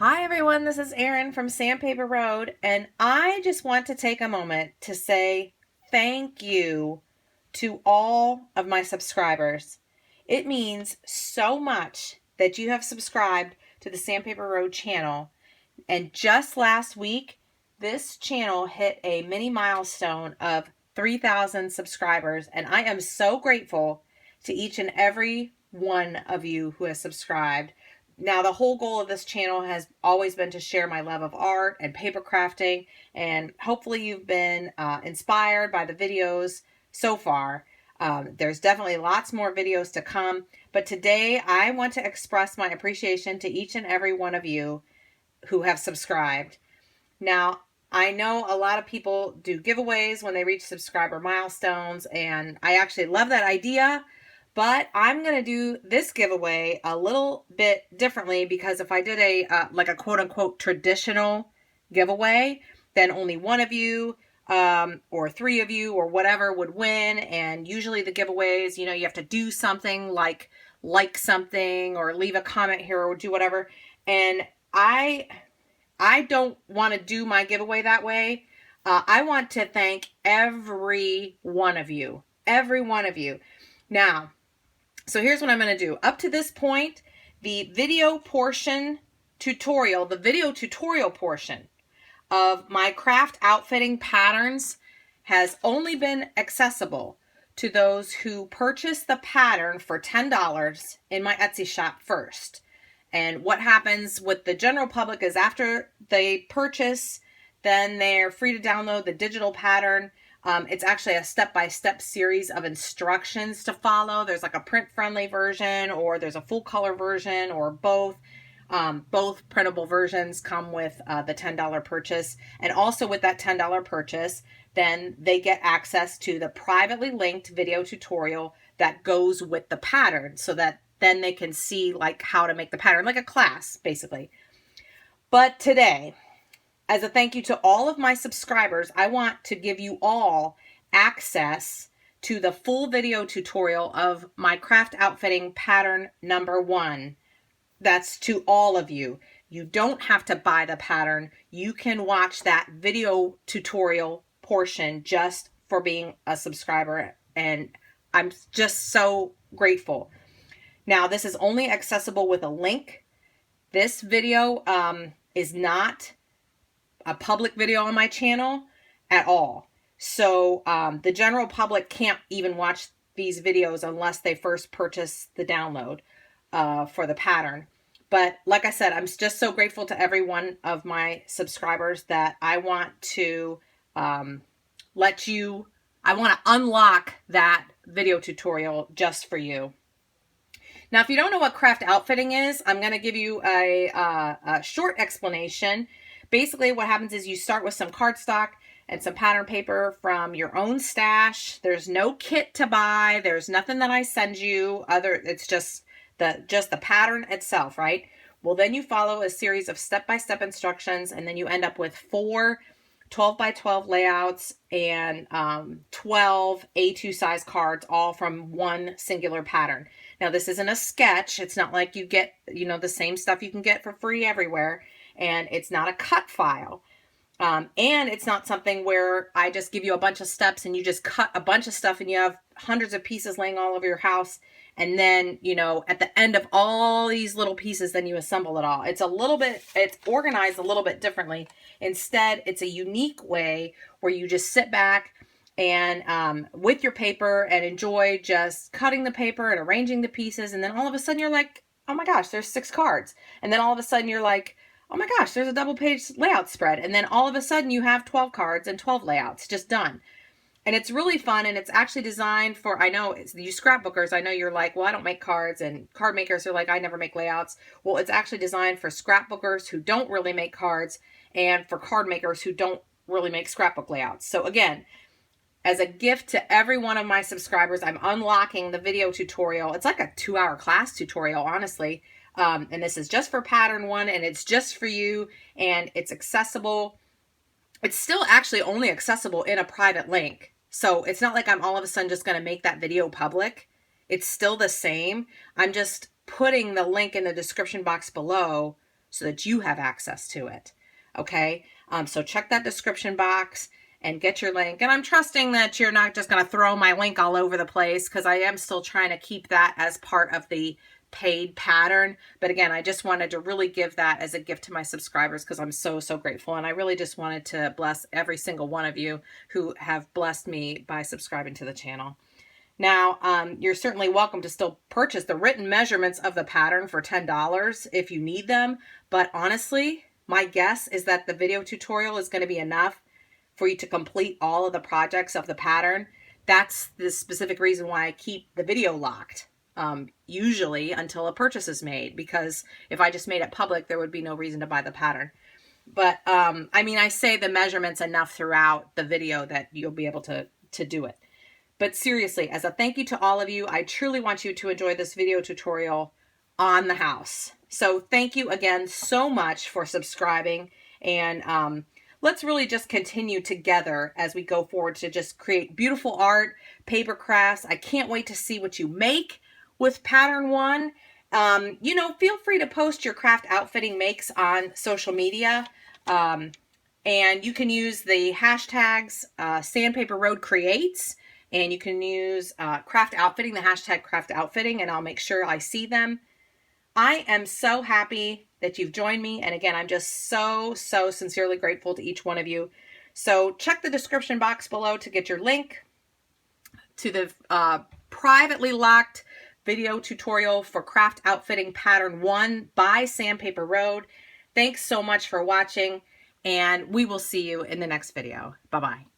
Hi everyone, this is Erin from Sandpaper Road, and I just want to take a moment to say thank you to all of my subscribers. It means so much that you have subscribed to the Sandpaper Road channel, and just last week, this channel hit a mini milestone of 3,000 subscribers, and I am so grateful to each and every one of you who has subscribed. Now, the whole goal of this channel has always been to share my love of art and paper crafting, and hopefully you've been inspired by the videos so far. There's definitely lots more videos to come, but today I want to express my appreciation to each and every one of you who have subscribed. Now, I know a lot of people do giveaways when they reach subscriber milestones, and I actually love that idea. But I'm going to do this giveaway a little bit differently, because if I did a like a quote unquote traditional giveaway, then only one of you or three of you or whatever would win. And usually the giveaways, you have to do something like something or leave a comment here or do whatever. And I don't want to do my giveaway that way. I want to thank every one of you. Every one of you. Now, so here's what I'm going to do. Up to this point, the video tutorial portion of my craft outfitting patterns has only been accessible to those who purchase the pattern for $10 in my Etsy shop first. And what happens with the general public is after they purchase, then they're free to download the digital pattern. It's actually a step-by-step series of instructions to follow. There's like a print-friendly version, or there's a full-color version, or both. Both printable versions come with the $10 purchase. And also with that $10 purchase, then they get access to the privately linked video tutorial that goes with the pattern, so that then they can see like how to make the pattern, like a class, basically. But today, as a thank you to all of my subscribers, I want to give you all access to the full video tutorial of my craft outfitting pattern number 1. That's to all of you. You don't have to buy the pattern. You can watch that video tutorial portion just for being a subscriber, and I'm just so grateful. Now, this is only accessible with a link. This video is not a public video on my channel at all. So the general public can't even watch these videos unless they first purchase the download for the pattern. But like I said, I'm just so grateful to every one of my subscribers that I want to I want to unlock that video tutorial just for you. Now, if you don't know what craft outfitting is, I'm going to give you a short explanation. Basically, what happens is you start with some cardstock and some pattern paper from your own stash. There's no kit to buy. There's nothing that I send you. It's just the pattern itself, right? Well, then you follow a series of step-by-step instructions, and then you end up with 4 12x12 layouts and 12 A2 size cards, all from one singular pattern. Now, this isn't a sketch. It's not like you get, the same stuff you can get for free everywhere. And it's not a cut file. And it's not something where I just give you a bunch of steps and you just cut a bunch of stuff and you have hundreds of pieces laying all over your house. And then, at the end of all these little pieces, then you assemble it all. It's organized a little bit differently. Instead, it's a unique way where you just sit back and with your paper and enjoy just cutting the paper and arranging the pieces. And then all of a sudden you're like, oh my gosh, there's 6 cards. And then all of a sudden you're like, oh my gosh, there's a double page layout spread. And then all of a sudden you have 12 cards and 12 layouts just done. And it's really fun, and it's actually designed for, I know, you scrapbookers, I know you're like, well, I don't make cards, and card makers are like, I never make layouts. Well, it's actually designed for scrapbookers who don't really make cards, and for card makers who don't really make scrapbook layouts. So again, as a gift to every one of my subscribers, I'm unlocking the video tutorial. It's like a 2-hour class tutorial, honestly. And this is just for pattern 1, and it's just for you, and it's accessible. It's still actually only accessible in a private link. So it's not like I'm all of a sudden just going to make that video public. It's still the same. I'm just putting the link in the description box below so that you have access to it. Okay, so check that description box and get your link. And I'm trusting that you're not just going to throw my link all over the place, because I am still trying to keep that as part of the paid pattern. But again, I just wanted to really give that as a gift to my subscribers, because I'm so grateful. And I really just wanted to bless every single one of you who have blessed me by subscribing to the channel. Now, you're certainly welcome to still purchase the written measurements of the pattern for $10 if you need them. But honestly, my guess is that the video tutorial is going to be enough for you to complete all of the projects of the pattern. That's the specific reason why I keep the video locked, usually until a purchase is made, because if I just made it public, there would be no reason to buy the pattern. But I mean, I say the measurements enough throughout the video that you'll be able to do it. But seriously, as a thank you to all of you, I truly want you to enjoy this video tutorial on the house. So thank you again so much for subscribing, and let's really just continue together as we go forward to just create beautiful art, paper crafts. I can't wait to see what you make with pattern one. You know, feel free to post your craft outfitting makes on social media. And you can use the hashtags Sandpaper Road Creates, and you can use craft outfitting, the hashtag craft outfitting, and I'll make sure I see them. I am so happy that you've joined me. And again, I'm just so sincerely grateful to each one of you. So check the description box below to get your link to the privately locked video tutorial for craft outfitting pattern 1 by Sandpaper Road. Thanks so much for watching, and we will see you in the next video. Bye-bye.